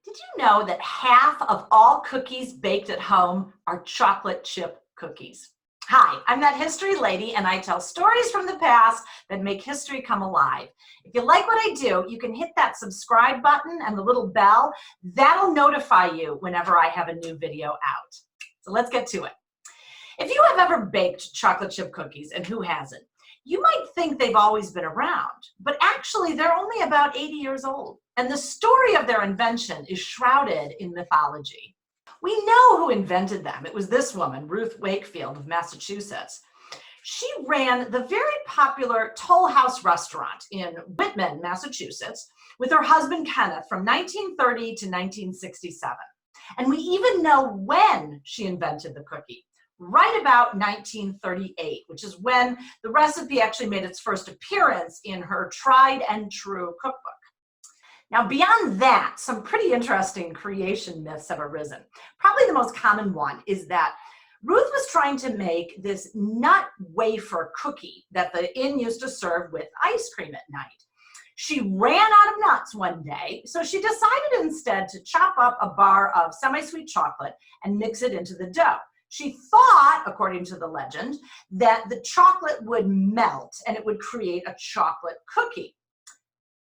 Did you know that half of all cookies baked at home are chocolate chip cookies? Hi, I'm that history lady, and I tell stories from the past that make history come alive. If you like what I do, you can hit that subscribe button and the little bell. That'll notify you whenever I have a new video out. So let's get to it. If you have ever baked chocolate chip cookies, and who hasn't, you might think they've always been around, but actually they're only about 80 years old. And the story of their invention is shrouded in mythology. We know who invented them. It was this woman, Ruth Wakefield of Massachusetts. She ran the very popular Toll House restaurant in Whitman, Massachusetts, with her husband Kenneth from 1930 to 1967. And we even know when she invented the cookie. Right about 1938, which is when the recipe actually made its first appearance in her tried and true cookbook. Now, beyond that, some pretty interesting creation myths have arisen. Probably the most common one is that Ruth was trying to make this nut wafer cookie that the inn used to serve with ice cream at night. She ran out of nuts one day, so she decided instead to chop up a bar of semi-sweet chocolate and mix it into the dough. She thought, according to the legend, that the chocolate would melt and it would create a chocolate cookie.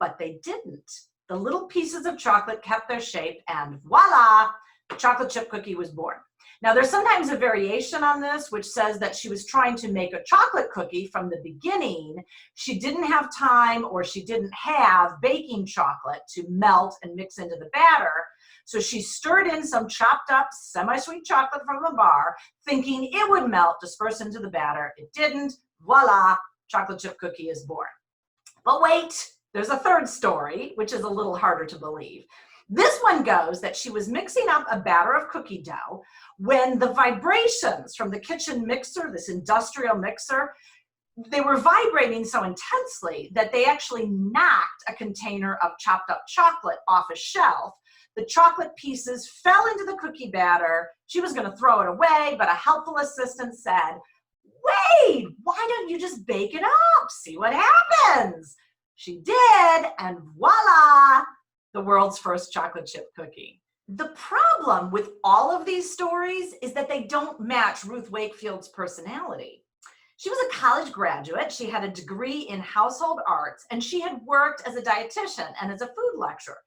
But they didn't. The little pieces of chocolate kept their shape, and voila, the chocolate chip cookie was born. Now, there's sometimes a variation on this, which says that she was trying to make a chocolate cookie from the beginning. She didn't have time, or she didn't have baking chocolate to melt and mix into the batter. So she stirred in some chopped up semi-sweet chocolate from the bar, thinking it would melt, disperse into the batter. It didn't. Voila, chocolate chip cookie is born. But wait, there's a third story, which is a little harder to believe. This one goes that she was mixing up a batter of cookie dough when the vibrations from the kitchen mixer, this industrial mixer, they were vibrating so intensely that they actually knocked a container of chopped up chocolate off a shelf. The chocolate pieces fell into the cookie batter. She was going to throw it away, but a helpful assistant said, "Wait, why don't you just bake it up? See what happens?" She did, and voila, the world's first chocolate chip cookie. The problem with all of these stories is that they don't match Ruth Wakefield's personality. She was a college graduate. She had a degree in household arts, and she had worked as a dietitian and as a food lecturer.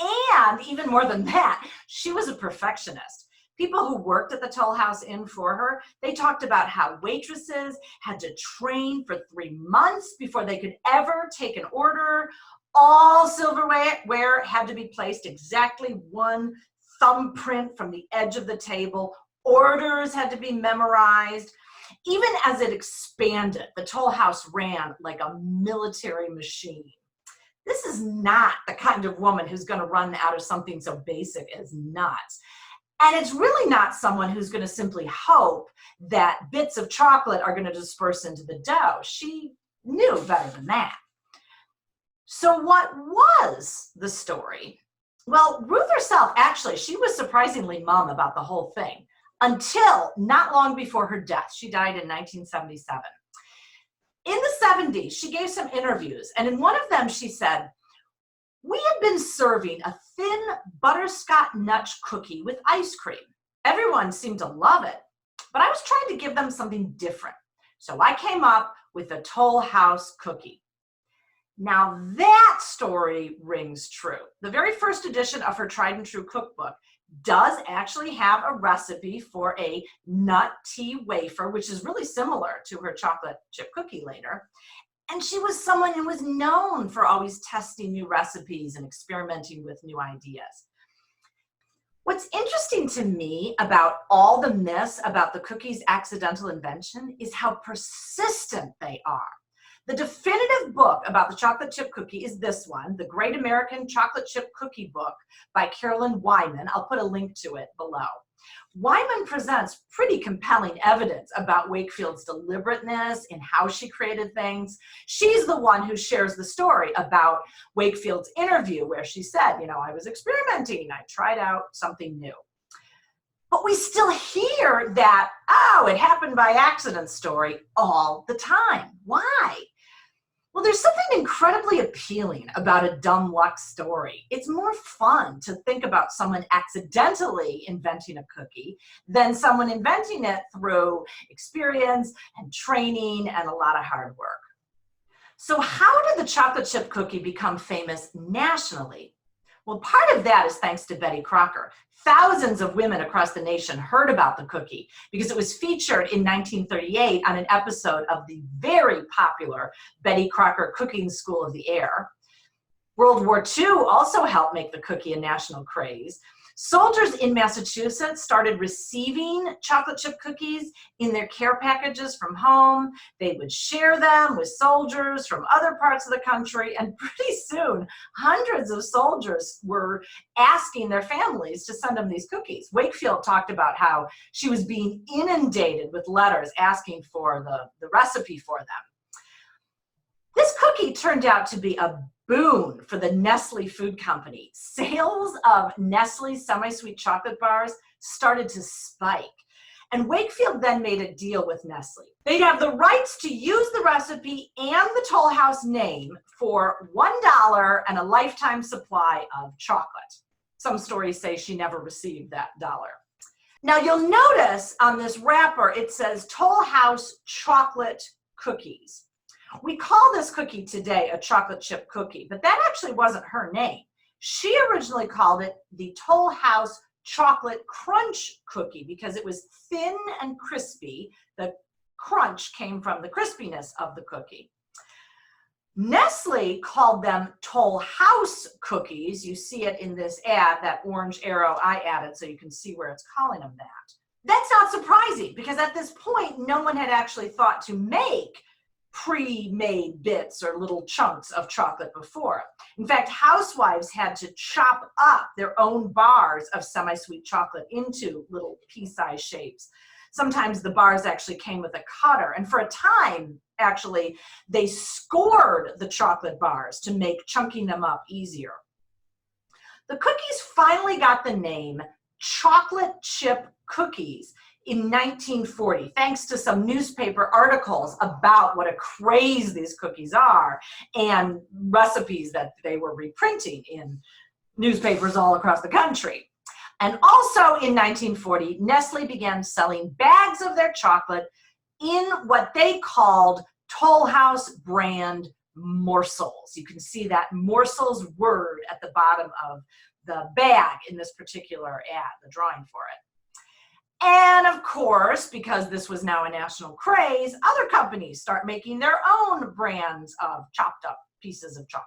And even more than that, she was a perfectionist. People who worked at the Toll House Inn for her, they talked about how waitresses had to train for 3 months before they could ever take an order. All silverware had to be placed exactly one thumbprint from the edge of the table. Orders had to be memorized. Even as it expanded, the Toll House ran like a military machine. This is not the kind of woman who's going to run out of something so basic as nuts. And it's really not someone who's going to simply hope that bits of chocolate are going to disperse into the dough. She knew better than that. So what was the story? Well, Ruth herself, actually, she was surprisingly mum about the whole thing until not long before her death. She died in 1977. In the 70s, she gave some interviews, and in one of them she said, "We had been serving a thin butterscotch nut cookie with ice cream. Everyone seemed to love it, but I was trying to give them something different. So I came up with a Toll House cookie." Now that story rings true. The very first edition of her tried and true cookbook does actually have a recipe for a nut tea wafer, which is really similar to her chocolate chip cookie later. And she was someone who was known for always testing new recipes and experimenting with new ideas. What's interesting to me about all the myths about the cookie's accidental invention is how persistent they are. The definitive book about the chocolate chip cookie is this one, The Great American Chocolate Chip Cookie Book by Carolyn Whitman. I'll put a link to it below. Whitman presents pretty compelling evidence about Wakefield's deliberateness in how she created things. She's the one who shares the story about Wakefield's interview where she said, "I was experimenting, I tried out something new." But we still hear that, "Oh, it happened by accident" story all the time. Why? Well, there's something incredibly appealing about a dumb luck story. It's more fun to think about someone accidentally inventing a cookie than someone inventing it through experience and training and a lot of hard work. So how did the chocolate chip cookie become famous nationally? Well, part of that is thanks to Betty Crocker. Thousands of women across the nation heard about the cookie because it was featured in 1938 on an episode of the very popular Betty Crocker Cooking School of the Air. World War II also helped make the cookie a national craze. Soldiers in Massachusetts started receiving chocolate chip cookies in their care packages from home. They would share them with soldiers from other parts of the country, and pretty soon, hundreds of soldiers were asking their families to send them these cookies. Wakefield talked about how she was being inundated with letters asking for the recipe for them. This cookie turned out to be a boon for the Nestle food company. Sales of Nestle's semi-sweet chocolate bars started to spike. And Wakefield then made a deal with Nestle. They'd have the rights to use the recipe and the Toll House name for $1 and a lifetime supply of chocolate. Some stories say she never received that dollar. Now you'll notice on this wrapper, it says Toll House chocolate cookies. We call this cookie today a chocolate chip cookie, but that actually wasn't her name. She originally called it the Toll House chocolate crunch cookie because it was thin and crispy. The crunch came from the crispiness of the cookie. Nestle called them Toll House cookies. You see it in this ad, that orange arrow I added so you can see where it's calling them that. That's not surprising because at this point, no one had actually thought to make pre-made bits or little chunks of chocolate before. In fact, housewives had to chop up their own bars of semi-sweet chocolate into little pea-sized shapes. Sometimes the bars actually came with a cutter, and for a time, actually, they scored the chocolate bars to make chunking them up easier. The cookies finally got the name chocolate chip cookies in 1940, thanks to some newspaper articles about what a craze these cookies are and recipes that they were reprinting in newspapers all across the country. And also in 1940, Nestle began selling bags of their chocolate in what they called Toll House brand morsels. You can see that morsels word at the bottom of the bag in this particular ad, the drawing for it. And of course, because this was now a national craze, other companies start making their own brands of chopped up pieces of chocolate.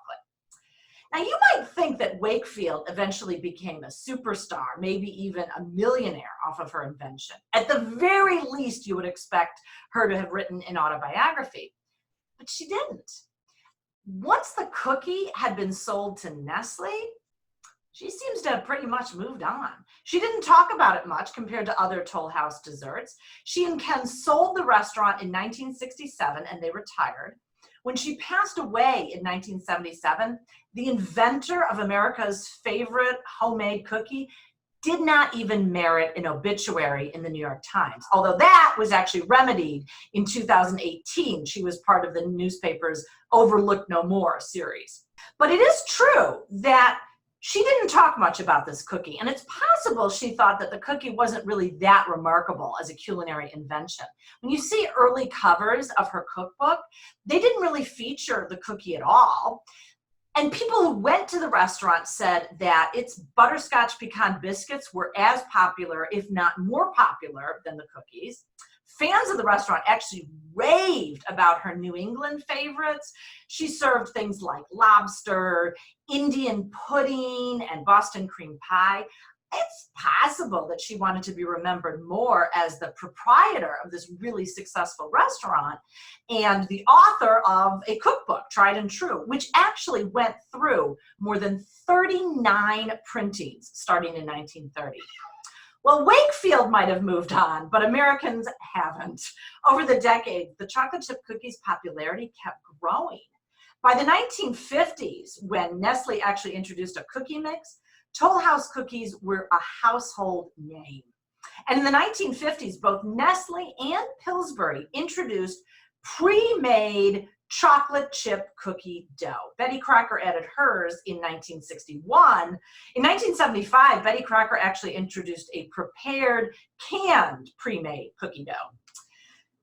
Now you might think that Wakefield eventually became a superstar, maybe even a millionaire off of her invention. At the very least, you would expect her to have written an autobiography, but she didn't. Once the cookie had been sold to Nestle, she seems to have pretty much moved on. She didn't talk about it much compared to other Toll House desserts. She and Ken sold the restaurant in 1967 and they retired. When she passed away in 1977, the inventor of America's favorite homemade cookie did not even merit an obituary in the New York Times, although that was actually remedied in 2018. She was part of the newspaper's Overlook No More series. But it is true that she didn't talk much about this cookie, and it's possible she thought that the cookie wasn't really that remarkable as a culinary invention. When you see early covers of her cookbook, they didn't really feature the cookie at all. And people who went to the restaurant said that its butterscotch pecan biscuits were as popular, if not more popular, than the cookies. Fans of the restaurant actually raved about her New England favorites. She served things like lobster, Indian pudding, and Boston cream pie. It's possible that she wanted to be remembered more as the proprietor of this really successful restaurant and the author of a cookbook, Tried and True, which actually went through more than 39 printings starting in 1930. Well, Wakefield might have moved on, but Americans haven't. Over the decades, the chocolate chip cookies' popularity kept growing. By the 1950s, when Nestle actually introduced a cookie mix, Toll House cookies were a household name. And in the 1950s, both Nestle and Pillsbury introduced pre-made chocolate chip cookie dough. Betty Crocker added hers in 1961. In 1975, Betty Crocker actually introduced a prepared, canned, pre-made cookie dough.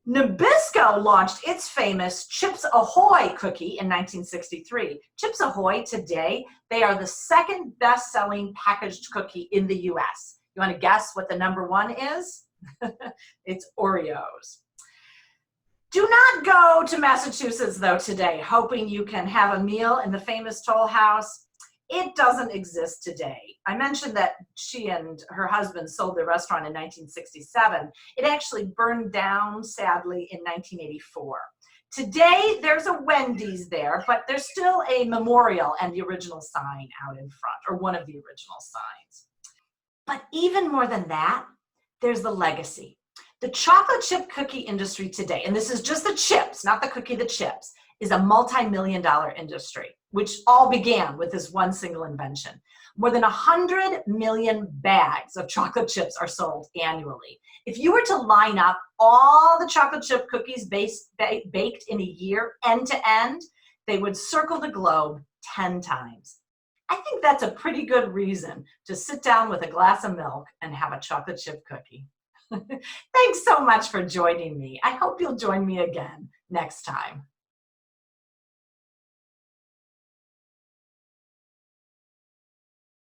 Nabisco launched its famous Chips Ahoy cookie in 1963. Chips Ahoy today, they are the second best-selling packaged cookie in the US. You want to guess what the number one is? It's Oreos. Do not go to Massachusetts, though, today, hoping you can have a meal in the famous Toll House. It doesn't exist today. I mentioned that she and her husband sold their restaurant in 1967. It actually burned down, sadly, in 1984. Today, there's a Wendy's there, but there's still a memorial and the original sign out in front, or one of the original signs. But even more than that, there's the legacy. The chocolate chip cookie industry today, and this is just the chips, not the cookie, the chips, is a multi-million-dollar industry, which all began with this one single invention. More than 100 million bags of chocolate chips are sold annually. If you were to line up all the chocolate chip cookies baked in a year, end to end, they would circle the globe 10 times. I think that's a pretty good reason to sit down with a glass of milk and have a chocolate chip cookie. Thanks so much for joining me. I hope you'll join me again next time.